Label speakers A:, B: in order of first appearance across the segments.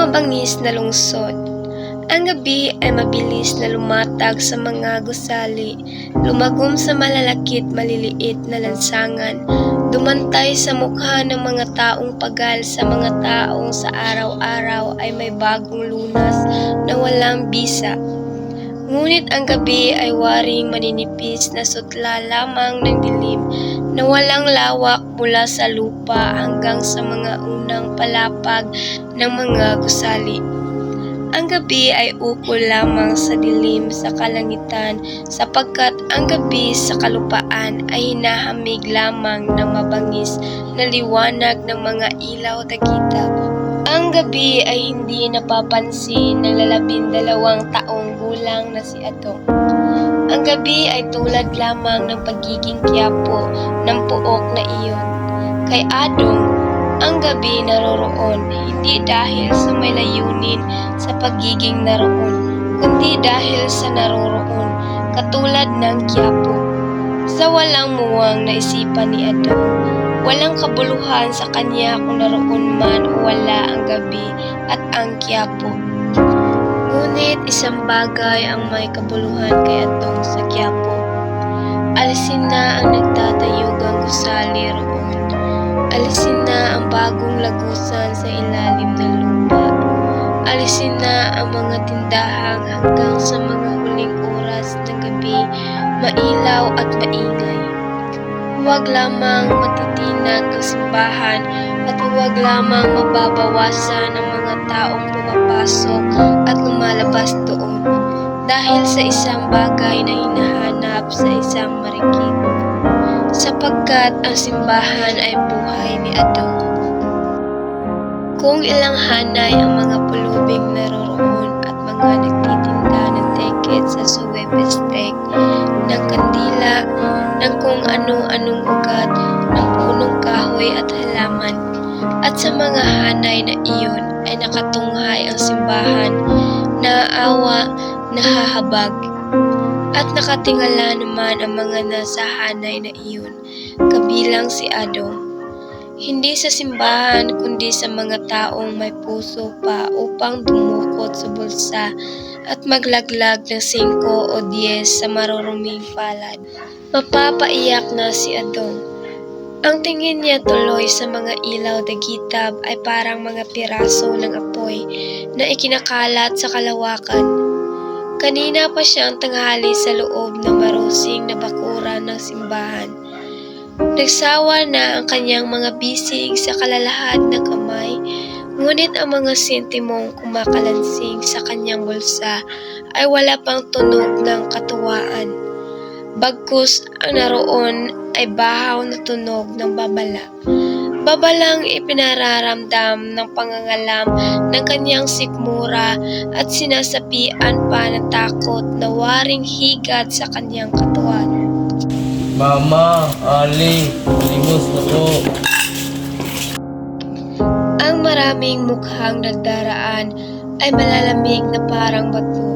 A: mabangis na lungsod. Ang gabi ay mabilis na lumatag sa mga gusali, lumagom sa malalakit maliliit na lansangan, dumantay sa mukha ng mga taong pagal sa mga taong sa araw-araw ay may bagong lunas na walang bisa. Ngunit ang gabi ay waring maninipis na sutla lamang ng dilim na walang lawak mula sa lupa hanggang sa mga unang palapag ng mga gusali. Ang gabi ay ukol lamang sa dilim sa kalangitan sapagkat ang gabi sa kalupaan ay hinahamig lamang ng mabangis na liwanag ng mga ilaw dagitag. Ang gabi ay hindi napapansin ng 12 taong gulang na si Adong. Ang gabi ay tulad lamang ng pagiging kiyapo ng puok na iyon. Kay Adong, ang gabi naroroon, hindi dahil sa may layunin sa pagiging naroon, kundi dahil sa naroroon, katulad ng kiyapo. Sa walang muwang na isipan ni Adong, walang kabuluhan sa kanya kung naroon man o wala ang gabi at ang kiyapo. Ngunit isang bagay ang may kabuluhan kay Adong sa kiyapo. Alisin na ang nagtatayugang gusali roon. Alisin na ang bagong lagusan sa ilalim ng lupa. Alisin na ang mga tindahang hanggang sa mga huling oras ng gabi, mailaw at maingay. Huwag lamang matitinag ang simbahan at huwag lamang mababawasan ang mga taong pumapasok at lumalabas doon dahil sa isang bagay na hinahanap sa isang marikit. Sapagkat ang simbahan ay buhay ni Adong. Kung ilang hanay ang mga pulubing naroroon at mga nagtitinda ng tiket sa Suwebe Street, ng kandila, ng kung ano-anong ugat, ng punong kahoy at halaman, at sa mga hanay na iyon ay nakatunghay ang simbahan, naaawa, nahahabag, at nakatingala naman ang mga nasa hanay na iyon, kabilang si Adong. Hindi sa simbahan kundi sa mga taong may puso pa upang dumukot sa bulsa at maglaglag ng 5 o 10 sa maruruming palad. Mapapaiyak na si Adong. Ang tingin niya tuloy sa mga ilaw dagitab ay parang mga piraso ng apoy na ikinakalat sa kalawakan. Kanina pa siyang tanghali sa loob ng marusing na bakuran ng simbahan. Nagsawa na ang kanyang mga bisig sa kalalahad ng kamay, ngunit ang mga sentimong kumakalansing sa kanyang bulsa ay wala pang tunog ng katuwaan. Bagkus ang naroon ay bahaw na tunog ng babala. Babalang ipinararamdam ng pangangalam ng kanyang sikmura at sinasapian pa ng takot na waring higad sa kanyang katawan.
B: Mama, Ali, limos na po.
A: Ang maraming mukhang nagdaraan ay malalamig na parang bato.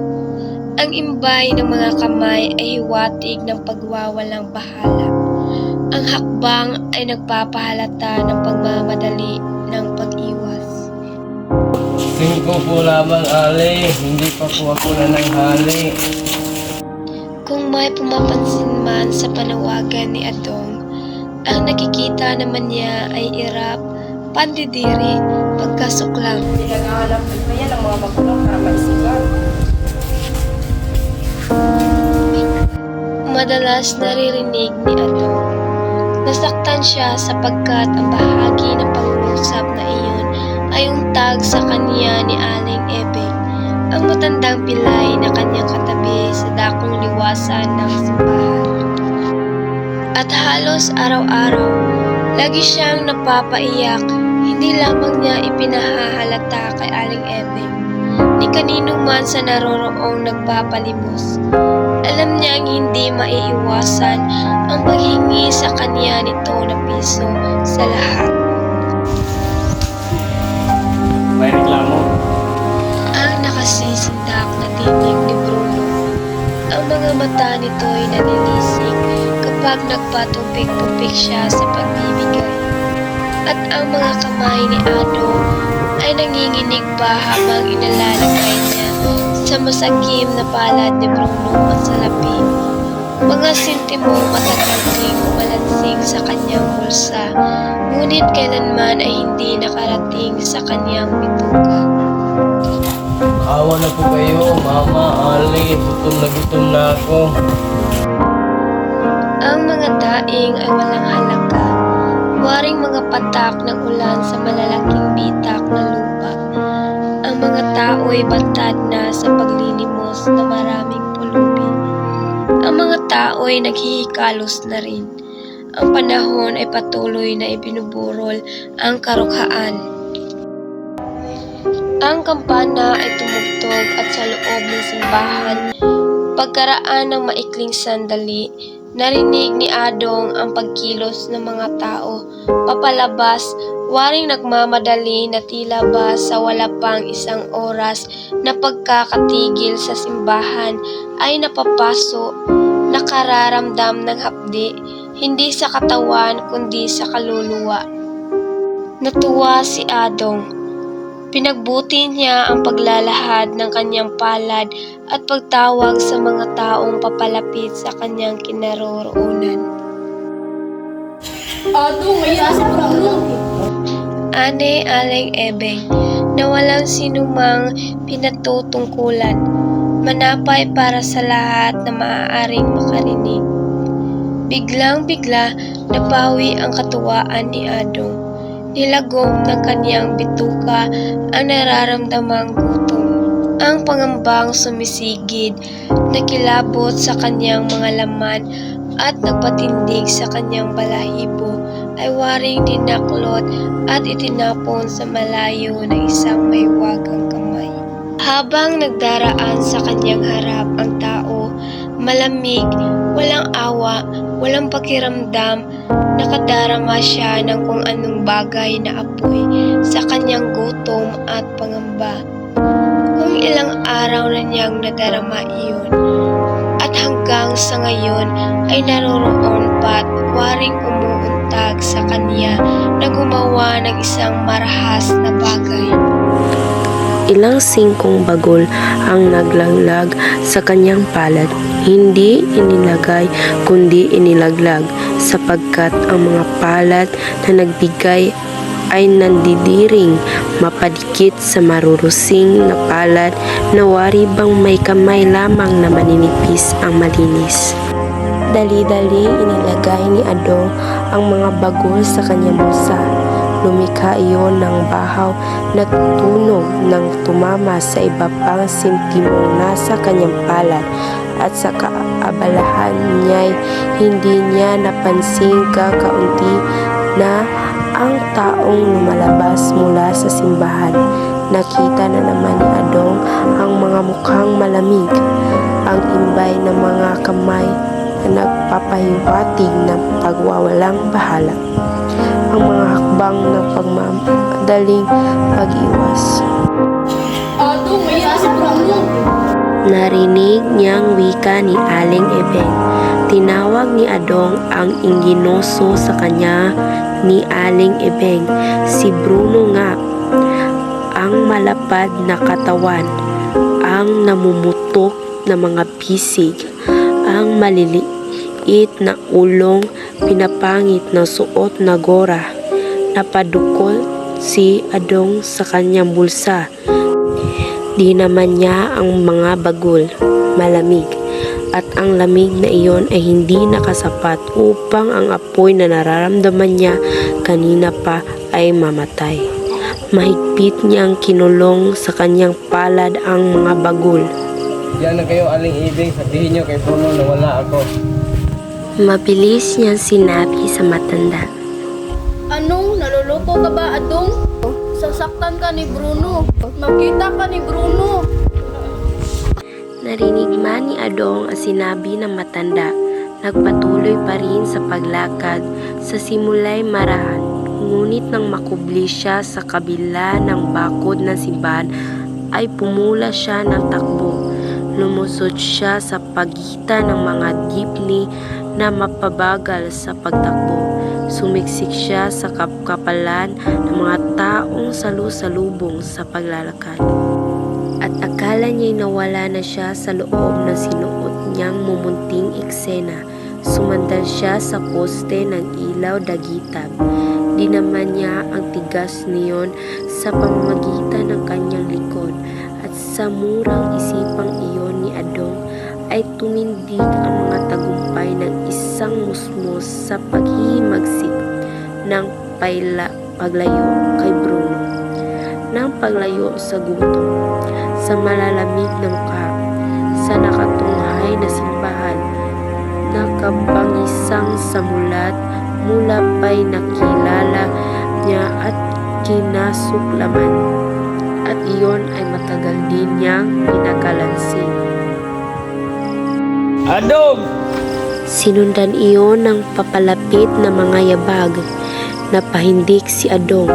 A: Ang imbay ng mga kamay ay hiwatig ng pagwawalang bahala. Ang hakbang ay nagpapahalata ng pagmamadali ng pag-iwas.
B: 5 po lamang, Ali. Hindi pa po ako nananghali.
A: Kung may pumapansin man sa panawagan ni Adong, ang nakikita naman niya ay irap, pandidiri, pagkasuklang.
C: Pinag-aalap pa yan ang mga magulang para maisipan.
A: Madalas naririnig ni Adong. Nasaktan siya sapagkat ang bahagi ng pangungusap na iyon ay untag sa kanya ni Aling Ebeng, ang matandang pilay na kanyang katabi sa dakong liwasan ng simbahan. At halos araw-araw, lagi siyang napapaiyak, hindi lamang niya ipinahahalata kay Aling Ebeng, ni kanino man sa naroroong nagpapalimos. Alam niyang hindi maiiwasan ang paghingi sa kanya nito na piso sa lahat.
B: May reklamo.
A: Ang nakasisindak na tinig ni Bruno. Ang mga mata nito'y nanilisik kapag nagpatupik-tupik siya sa pagbibigay. At ang mga kamay ni Adong ay ay nanginginig pa habang inalalagay niya sa masagim na palad ni Bruno ang salapi. Mga sentimo matagal ding umalansing sa kanyang bulsa, ngunit kailanman ay hindi nakarating sa kanyang bituka.
B: Awa na po kayo, Mama, Ali. Gutom na ako.
A: Ang mga daing ay walang halaga, waring mga patak ng ulan sa malalaking bitak na lupa. Ang mga tao'y bantad na sa paglilimos na maraming pulubi. Ang mga tao'y naghihikalos na rin. Ang panahon ay patuloy na ibinuburol ang karukhaan. Ang kampana ay tumugtog at sa loob ng simbahan, pagkaraan ng maikling sandali, narinig ni Adong ang pagkilos ng mga tao, papalabas, waring nagmamadali na tila ba sa wala pang isang oras na pagkakatigil sa simbahan ay napapaso, nakararamdam ng hapdi, hindi sa katawan kundi sa kaluluwa. Natuwa si Adong. Pinagbuti niya ang paglalahad ng kanyang palad at pagtawag sa mga taong papalapit sa kanyang kinaroroonan.
C: Adong, may si Bruno.
A: Ane Aling Ebeng, na walang sinumang pinatutungkulan, manapay para sa lahat na maaaring makarinig. Biglang-bigla napawi ang katuwaan ni Adong. Nilagom ng kanyang bituka ang nararamdamang gutom. Ang pangambang sumisigid, nakilabot sa kanyang mga laman at nagpatindig sa kanyang balahibo ay waring dinaklot at itinapon sa malayo na isang mahiwagang kamay. Habang nagdaraan sa kanyang harap ang tao, malamig, walang awa, walang pakiramdam, nakadarama siya ng kung anong bagay na apoy sa kanyang gutom at pangamba. Kung ilang araw na niyang nadarama iyon, at hanggang sa ngayon ay naroroon pa't waring umuuntag sa kanya na gumawa ng isang marahas na bagay.
D: Ilang singkong bagol ang naglaglag sa kanyang palad. Hindi inilagay kundi inilaglag sapagkat ang mga palad na nagbigay ay nandidiring mapadikit sa marurusing na palad na wari bang may kamay lamang na maninipis ang malinis. Dali-dali inilagay ni Adong ang mga bagol sa kanyang bulsa. Lumikha iyon ng bahaw na tunog nang tumama sa iba pang sentimong nasa kanyang palad at sa kaabalahan niya'y hindi niya napansing kakaunti na ang taong lumalabas mula sa simbahan. Nakita na naman ni Adong ang mga mukhang malamig, ang imbay ng mga kamay na nagpapahiwatig ng pagwawalang bahala, ang mga hakbang ng pagmamadaling pag-iwas.
C: Adong, may si Bruno.
D: Narinig niyang wika ni Aling Ebeng. Tinawag ni Adong ang ingginoso sa kanya ni Aling Ebeng, si Bruno nga, ang malapad na katawan, ang namumutok na mga bisig, ang maliliit na ulong, pinapangit na suot na gora. Napadukol si Adong sa kanyang bulsa. Di naman niya ang mga bagol, malamig, at ang lamig na iyon ay hindi nakasapat upang ang apoy na nararamdaman niya kanina pa ay mamatay. Mahigpit niyang kinulong sa kanyang palad ang mga bagol.
B: Diyan na kayo, Aling Ebeng. Sabihin niyo kay Bruno na wala ako.
D: Mabilis niyang sinabi sa matanda.
C: Anong, naluloko ka ba, Adong? Sasaktan ka ni Bruno. Makita ka ni Bruno.
D: Narinig man ni Adong ang sinabi ng matanda. Nagpatuloy pa rin sa paglakad. Sa simulay marahan, ngunit nang makubli siya sa kabila ng bakod ng simbahan, ay pumula siya ng takbo. Lumusot siya sa pagitan ng mga jeepney na mapabagal sa pagtakbo. Sumiksik siya sa kapkapalan ng mga taong salu-salubong sa paglalakad. At akala niya'y nawala na siya sa loob ng sinuot niyang mumunting eksena. Sumandal siya sa poste ng ilaw dagitag. Dinaman niya ang tigas niyon sa pamamagitan ng kanyang likod. At sa murang isipang iyon ni Adong ay tumindig ang mga tagumpay ng isang musmos sa paghihimagsik ng paglayo kay Bruno. Nang paglayo sa gutom, sa malalamig na mukha, sa nakatunghay na simbahan, nakabangisang sa mulat, mula pa'y nakilala niya at kinasuklaman. At iyon ay matagal din niyang pinagalansing.
B: Adong!
D: Sinundan iyon ng papalapit na mga yabag. Napahindik si Adong.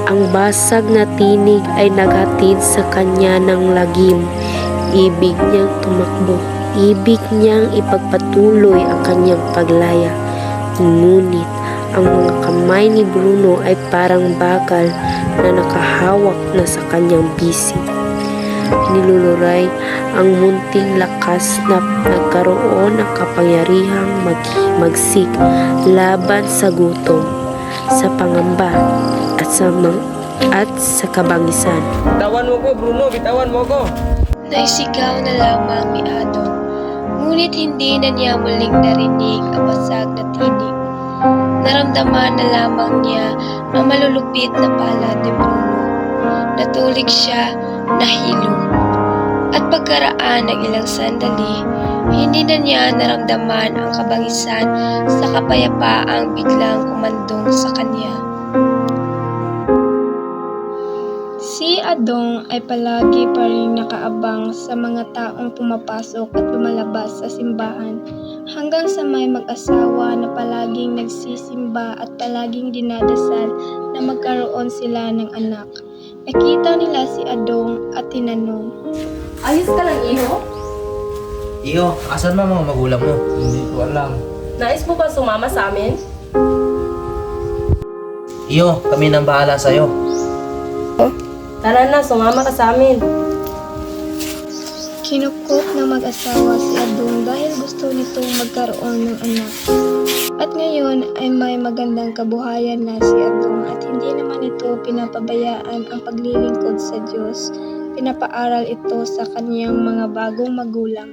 D: Ang basag na tinig ay naghatid sa kanya ng lagim. Ibig niyang tumakbo. Ibig niyang ipagpatuloy ang kanyang paglaya. Ngunit ang mga kamay ni Bruno ay parang bakal na nakahawak na sa kanyang bisig. Niluluray ang munting lakas na nagkaroon ng kapangyarihang maghimagsik laban sa gutom, sa pangamba at sa kabangisan.
B: Bitawan mo ko, Bruno. Bitawan mo ko.
A: Naisigaw na lamang ni Adong, ngunit hindi na niya muling narinig ang basag na tinig. Naramdaman na lamang niya ang malulupit na palad ni Bruno. Natulig siya, nahilo. At pagkaraan ng ilang sandali, hindi na niya naramdaman ang kabangisan sa kapayapaang biglang kumandong sa kanya. Si Adong ay palagi pa rin nakaabang sa mga taong pumapasok at lumalabas sa simbahan, hanggang sa may mag-asawa na palaging nagsisimba at palaging dinadasal na magkaroon sila ng anak. Nakita nila si Adong at tinanong,
E: Ayos ka lang, Iho?
F: Iyo, asan ba mga magulang mo?
B: Hindi ko alam.
E: Nais mo ba sumama sa amin?
F: Iyo, kami nang bahala sa'yo.
E: Tara na, sumama ka sa amin.
A: kinukop na mag-asawa si Adong dahil gusto nitong magkaroon ng anak. At ngayon ay may magandang kabuhayan na si Adong at hindi naman ito pinapabayaan ang paglilingkod sa Diyos. Pinapaaral ito sa kaniyang mga bagong magulang.